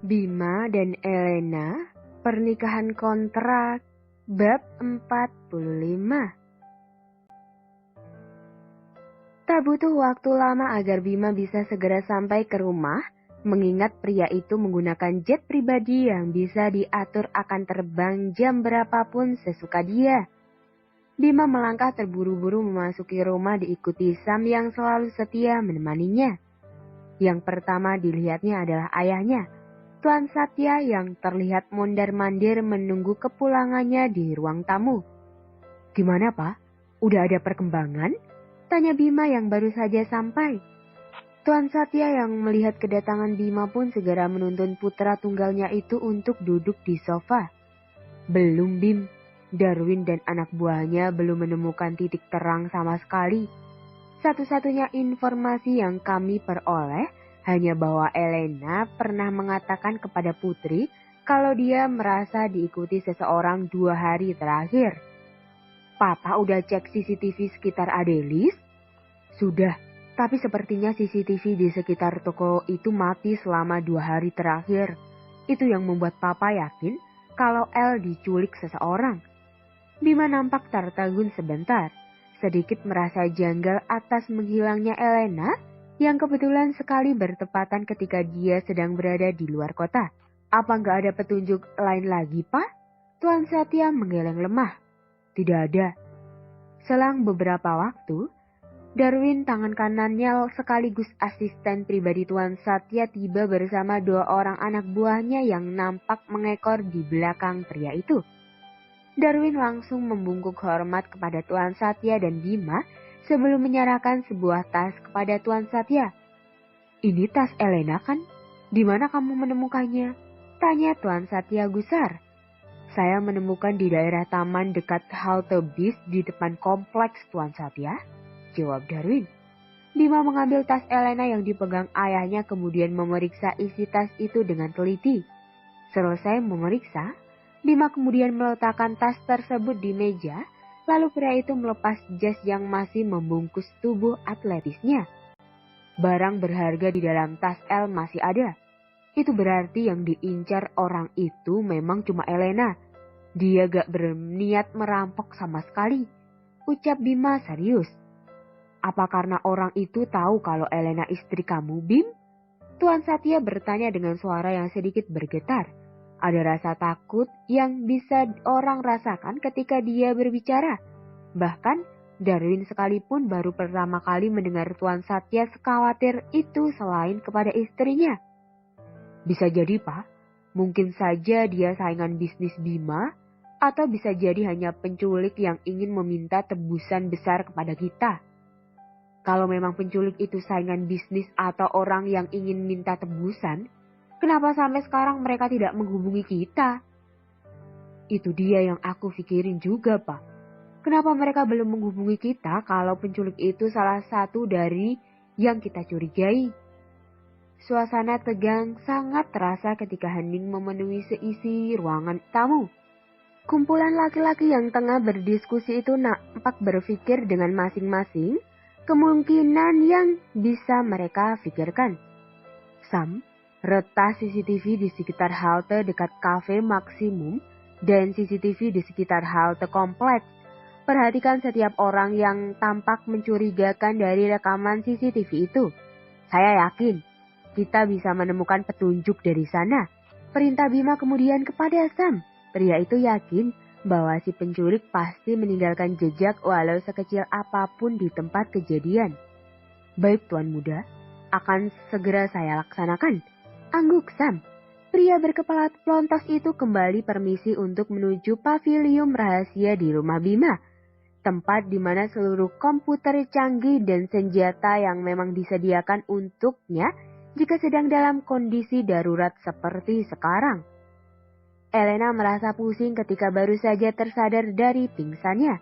Bima dan Elena, pernikahan kontrak, bab 45. Tak butuh waktu lama agar Bima bisa segera sampai ke rumah, mengingat pria itu menggunakan jet pribadi yang bisa diatur akan terbang jam berapapun sesuka dia. Bima melangkah terburu-buru memasuki rumah diikuti Sam yang selalu setia menemaninya. Yang pertama dilihatnya adalah ayahnya, Tuan Satya yang terlihat mondar-mandir menunggu kepulangannya di ruang tamu. "Gimana, Pak? Udah ada perkembangan?" tanya Bima yang baru saja sampai. Tuan Satya yang melihat kedatangan Bima pun segera menuntun putra tunggalnya itu untuk duduk di sofa. "Belum, Bim. Darwin dan anak buahnya belum menemukan titik terang sama sekali. Satu-satunya informasi yang kami peroleh hanya bahwa Elena pernah mengatakan kepada Putri kalau dia merasa diikuti seseorang 2 hari terakhir." "Papa udah cek CCTV sekitar Adelis?" "Sudah, tapi sepertinya CCTV di sekitar toko itu mati selama 2 hari terakhir. Itu yang membuat Papa yakin kalau El diculik seseorang." Bima nampak tertegun sebentar, sedikit merasa janggal atas menghilangnya Elena yang kebetulan sekali bertepatan ketika dia sedang berada di luar kota. "Apa nggak ada petunjuk lain lagi, Pak?" Tuan Satya menggeleng lemah. "Tidak ada." Selang beberapa waktu, Darwin, tangan kanannya sekaligus asisten pribadi Tuan Satya, tiba bersama 2 orang anak buahnya yang nampak mengekor di belakang pria itu. Darwin langsung membungkuk hormat kepada Tuan Satya dan Bima sebelum menyerahkan sebuah tas kepada Tuan Satya. "Ini tas Elena kan? Di mana kamu menemukannya?" tanya Tuan Satya gusar. "Saya menemukan di daerah taman dekat halte bis di depan kompleks, Tuan Satya," jawab Darwin. Bima mengambil tas Elena yang dipegang ayahnya kemudian memeriksa isi tas itu dengan teliti. Selesai memeriksa, Bima kemudian meletakkan tas tersebut di meja, lalu pria itu melepas jas yang masih membungkus tubuh atletisnya. Barang berharga di dalam tas El masih ada. Itu berarti yang diincar orang itu memang cuma Elena. Dia gak berniat merampok sama sekali, ucap Bima serius. "Apa karena orang itu tahu kalau Elena istri kamu, Bim?" Tuan Satya bertanya dengan suara yang sedikit bergetar. Ada rasa takut yang bisa orang rasakan ketika dia berbicara. Bahkan Darwin sekalipun baru pertama kali mendengar Tuan Satya sekhawatir itu selain kepada istrinya. "Bisa jadi, Pak. Mungkin saja dia saingan bisnis Bima, atau bisa jadi hanya penculik yang ingin meminta tebusan besar kepada kita. Kalau memang penculik itu saingan bisnis atau orang yang ingin minta tebusan, kenapa sampai sekarang mereka tidak menghubungi kita?" "Itu dia yang aku pikirin juga, Pak. Kenapa mereka belum menghubungi kita kalau penculik itu salah satu dari yang kita curigai?" Suasana tegang sangat terasa ketika hening memenuhi seisi ruangan tamu. Kumpulan laki-laki yang tengah berdiskusi itu nampak berpikir dengan masing-masing kemungkinan yang bisa mereka pikirkan. "Sam, retas CCTV di sekitar halte dekat kafe Maksimum dan CCTV di sekitar halte kompleks. Perhatikan setiap orang yang tampak mencurigakan dari rekaman CCTV itu. Saya yakin kita bisa menemukan petunjuk dari sana," perintah Bima kemudian kepada Sam. Pria itu yakin bahwa si penculik pasti meninggalkan jejak walau sekecil apapun di tempat kejadian. "Baik, Tuan Muda, akan segera saya laksanakan," angguk Sam. Pria berkepala pelontos itu kembali permisi untuk menuju pavilium rahasia di rumah Bima, tempat di mana seluruh komputer canggih dan senjata yang memang disediakan untuknya jika sedang dalam kondisi darurat seperti sekarang. Elena merasa pusing ketika baru saja tersadar dari pingsannya.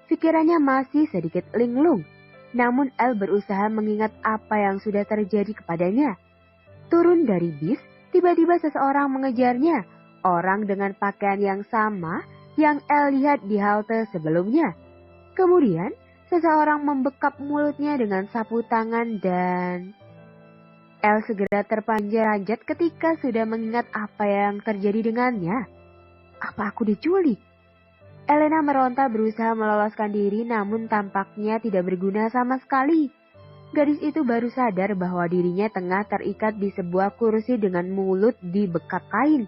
Pikirannya masih sedikit linglung, namun El berusaha mengingat apa yang sudah terjadi kepadanya. Turun dari bis, tiba-tiba seseorang mengejarnya, orang dengan pakaian yang sama yang El lihat di halte sebelumnya. Kemudian, seseorang membekap mulutnya dengan sapu tangan dan... El segera terpanjat ketika sudah mengingat apa yang terjadi dengannya. Apa aku diculik? Elena meronta berusaha meloloskan diri namun tampaknya tidak berguna sama sekali. Gadis itu baru sadar bahwa dirinya tengah terikat di sebuah kursi dengan mulut dibekap kain.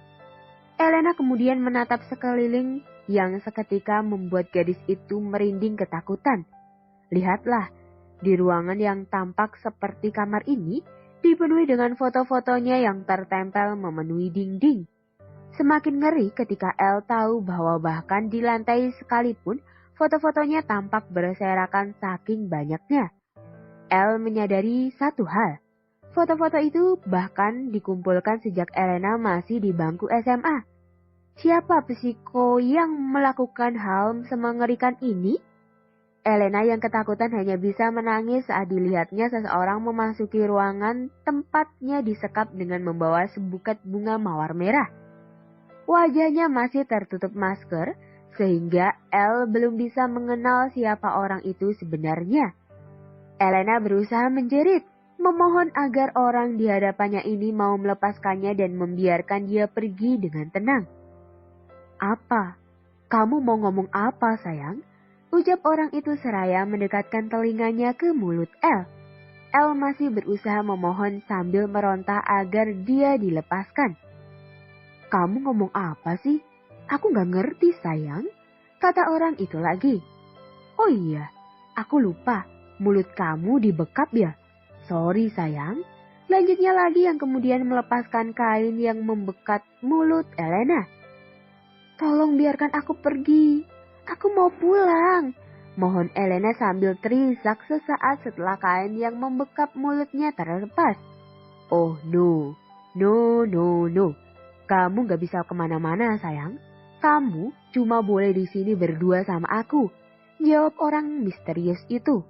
Elena kemudian menatap sekeliling yang seketika membuat gadis itu merinding ketakutan. Lihatlah, di ruangan yang tampak seperti kamar ini, dipenuhi dengan foto-fotonya yang tertempel memenuhi dinding. Semakin ngeri ketika El tahu bahwa bahkan di lantai sekalipun, foto-fotonya tampak berserakan saking banyaknya. El menyadari satu hal, foto-foto itu bahkan dikumpulkan sejak Elena masih di bangku SMA. Siapa psiko yang melakukan hal semengerikan ini? Elena yang ketakutan hanya bisa menangis saat dilihatnya seseorang memasuki ruangan tempatnya disekap dengan membawa sebuket bunga mawar merah. Wajahnya masih tertutup masker, sehingga El belum bisa mengenal siapa orang itu sebenarnya. Elena berusaha menjerit, memohon agar orang di hadapannya ini mau melepaskannya dan membiarkan dia pergi dengan tenang. Apa? Kamu mau ngomong apa, sayang? Ucap orang itu seraya mendekatkan telinganya ke mulut El. El masih berusaha memohon sambil meronta agar dia dilepaskan. Kamu ngomong apa sih? Aku gak ngerti, sayang. Kata orang itu lagi. Oh iya, aku lupa. Mulut kamu dibekap ya? Sorry, sayang. Lanjutnya lagi yang kemudian melepaskan kain yang membekat mulut Elena. Tolong biarkan aku pergi. Aku mau pulang. Mohon Elena sambil terisak sesaat setelah kain yang membekap mulutnya terlepas. Oh no, no. Kamu gak bisa kemana-mana sayang. Kamu cuma boleh di sini berdua sama aku. Jawab orang misterius itu.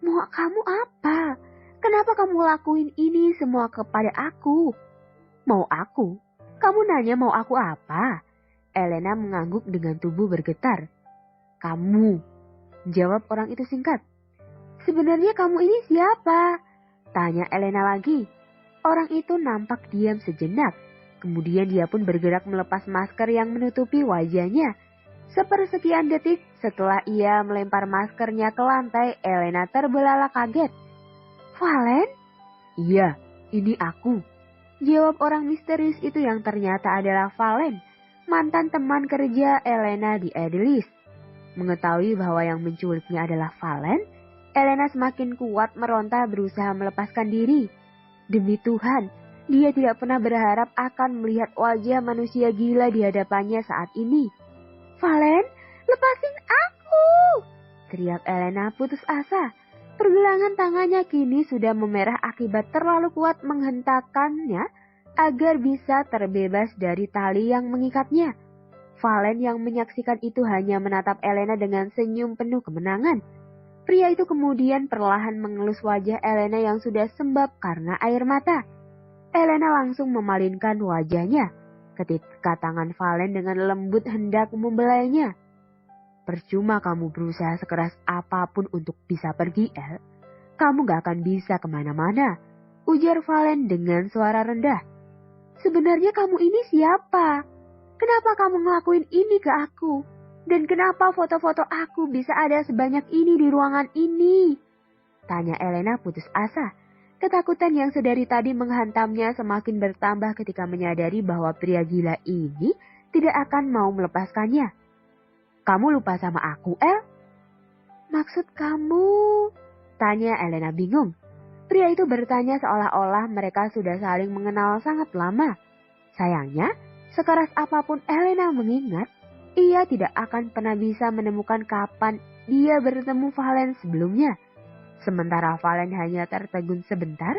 Mau kamu apa? Kenapa kamu lakuin ini semua kepada aku? Mau aku? Kamu nanya mau aku apa? Elena mengangguk dengan tubuh bergetar. Kamu, jawab orang itu singkat. Sebenarnya kamu ini siapa? Tanya Elena lagi. Orang itu nampak diam sejenak. Kemudian dia pun bergerak melepas masker yang menutupi wajahnya. Sepersekian detik setelah ia melempar maskernya ke lantai, Elena terbelalak kaget. Valen? Iya, ini aku. Jawab orang misterius itu yang ternyata adalah Valen, mantan teman kerja Elena di Edelis. Mengetahui bahwa yang menculiknya adalah Valen, Elena semakin kuat meronta berusaha melepaskan diri. Demi Tuhan, dia tidak pernah berharap akan melihat wajah manusia gila di hadapannya saat ini. Valen, lepasin aku! Teriak Elena putus asa. Pergelangan tangannya kini sudah memerah akibat terlalu kuat menghentakkannya agar bisa terbebas dari tali yang mengikatnya. Valen yang menyaksikan itu hanya menatap Elena dengan senyum penuh kemenangan. Pria itu kemudian perlahan mengelus wajah Elena yang sudah sembab karena air mata. Elena langsung memalingkan wajahnya ketika tangan Valen dengan lembut hendak membelainya. Percuma kamu berusaha sekeras apapun untuk bisa pergi, El. Kamu gak akan bisa kemana-mana, ujar Valen dengan suara rendah. Sebenarnya kamu ini siapa? Kenapa kamu ngelakuin ini ke aku? Dan kenapa foto-foto aku bisa ada sebanyak ini di ruangan ini? Tanya Elena putus asa. Ketakutan yang sedari tadi menghantamnya semakin bertambah ketika menyadari bahwa pria gila ini tidak akan mau melepaskannya. Kamu lupa sama aku, El? Maksud kamu? Tanya Elena bingung. Pria itu bertanya seolah-olah mereka sudah saling mengenal sangat lama. Sayangnya, sekeras apapun Elena mengingat, ia tidak akan pernah bisa menemukan kapan dia bertemu Valen sebelumnya. Sementara Valen hanya tertegun sebentar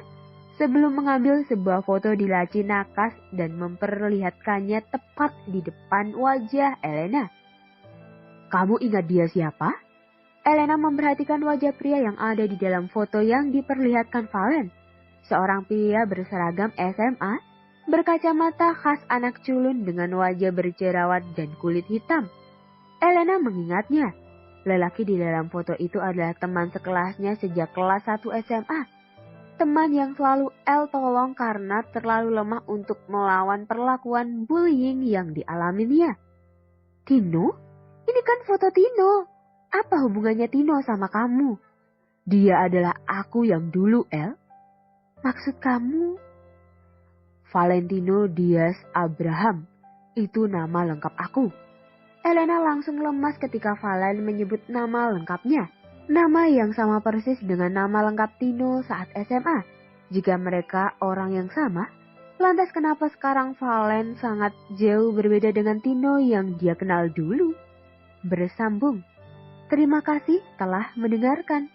sebelum mengambil sebuah foto di laci nakas dan memperlihatkannya tepat di depan wajah Elena. Kamu ingat dia siapa? Elena memperhatikan wajah pria yang ada di dalam foto yang diperlihatkan Valen. Seorang pria berseragam SMA, berkacamata khas anak culun dengan wajah berjerawat dan kulit hitam. Elena mengingatnya. Lelaki di dalam foto itu adalah teman sekelasnya sejak kelas 1 SMA. teman yang selalu El tolong karena terlalu lemah untuk melawan perlakuan bullying yang dialaminya. Tino? Ini kan foto Tino. Apa hubungannya Tino sama kamu? Dia adalah aku yang dulu, El. Maksud kamu? Valentino Diaz Abraham. Itu nama lengkap aku. Elena langsung lemas ketika Valen menyebut nama lengkapnya. Nama yang sama persis dengan nama lengkap Tino saat SMA. Jika mereka orang yang sama, lantas kenapa sekarang Valen sangat jauh berbeda dengan Tino yang dia kenal dulu? Bersambung. Terima kasih telah mendengarkan.